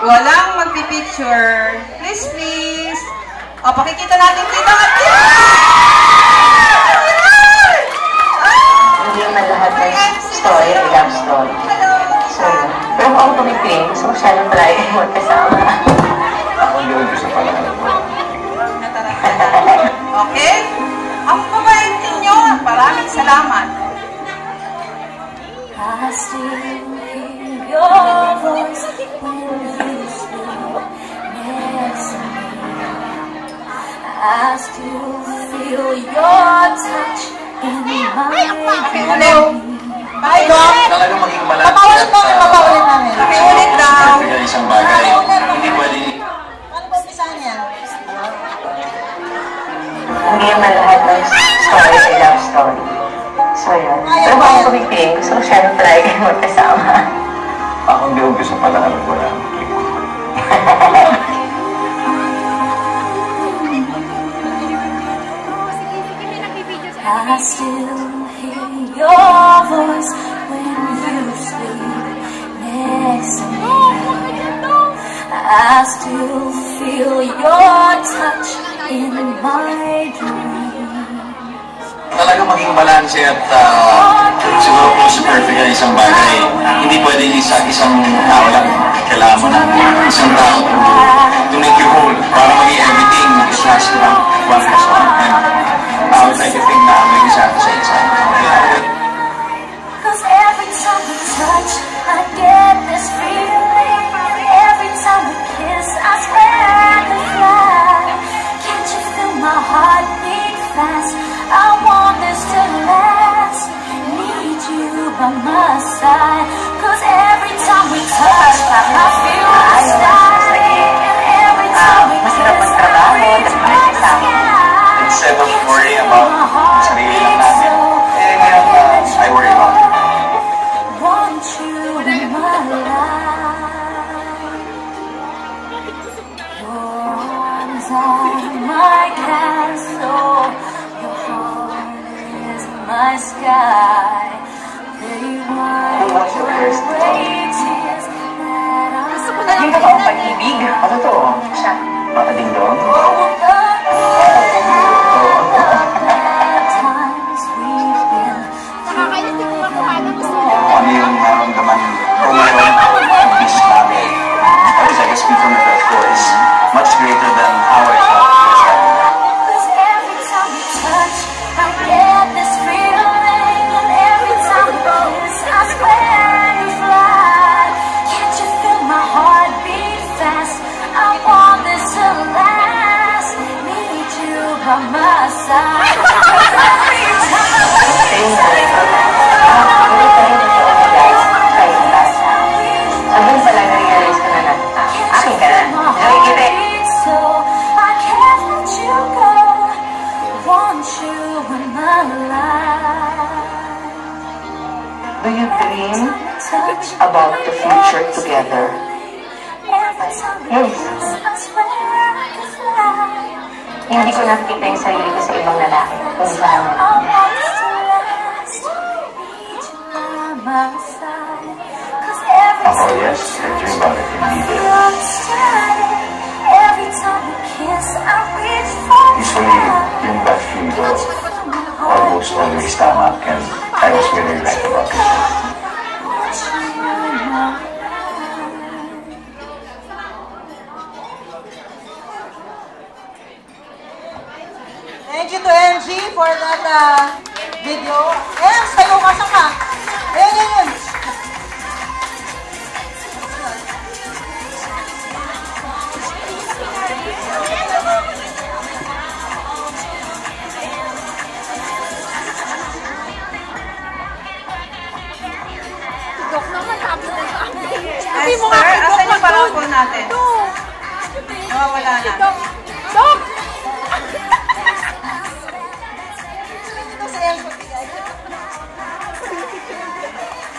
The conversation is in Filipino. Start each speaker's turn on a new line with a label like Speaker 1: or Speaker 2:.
Speaker 1: Walang magpipicture. Please, please. O, pakikita natin dito.
Speaker 2: Hindi naman lahat ng story ay love story. So, pero kung ako tumipin, gusto ko siya ng try magkasama.
Speaker 3: Ako hindi ko gusto pala alam ko.
Speaker 1: Okay? Ang babaeng ninyo, maraming salamat.
Speaker 4: I still hear your voice when you speak next to me. I still feel your touch in my dreams.
Speaker 1: Bye, Doc.
Speaker 3: Talagang maging malapit.
Speaker 1: Papaulit mo, papaulit namin. Pakiulit daw.
Speaker 3: Perfect ang isang bagay. Hindi pwede.
Speaker 1: Paano ba umpisahan yan?
Speaker 2: Hindi naman lahat ng story ay love story. So, yun. Pero kung ako tumipin, gusto ko siya ng try magkasama.
Speaker 3: Ako hindi ko gusto pala alam ko na.
Speaker 4: I still hear your voice when you speak next to me. I still feel your touch in my dreams.
Speaker 3: Talagang maging balanse at siguro po sa perfect ang isang bagay. Hindi pwedeng isang tao lang. Kailangan mo ng isang tao to make you whole. Para maging everything is last one plus one. And I would like to think na may isa sa isa.
Speaker 4: Cause every time we touch, I get this feeling. Every time we kiss, I swear I could fly. Can't you feel my heart beat fast? I want this to last. Need you by my side. Cause every time we touch, I feel ecstatic. And every time we kiss, I reach my sky.
Speaker 3: Instead of worrying about sarili lang natin, I worry about it.
Speaker 4: Want you in my life. Your arms are my castle. Your heart is my sky. They wipe away tears that I
Speaker 2: Hindi ka ba ang pag-ibig? Ano to? Siya. Matading-dong?
Speaker 3: Ano yung naramdaman ko ngayon ng business namin. At least I can speak from it, of course. Much greater than how I felt first time.
Speaker 4: Cause every time we touch, I get this feeling. And every time we kiss, I swear you fly. Can't you feel my heart beat fast? I want this to last. Need you by my side. Cause every time
Speaker 2: Hanggang pala na-realize ko na akin ka na. Nakikita.
Speaker 4: so I can't let you go. Want you in my life.
Speaker 2: Do you dream about the future together? Yes. Hindi ko nakikita yung sarili ko sa ibang lalaki. Kung saan.
Speaker 3: Oh yes, I dream about it indeed. Usually, yung gut feel ko almost always tama, and I was very right about it.
Speaker 1: Thank you to MG for that video. Ayan, tayo ka sa ka. Ayan, yun, yun. Esther, asan yung parapol natin? Nawawala na.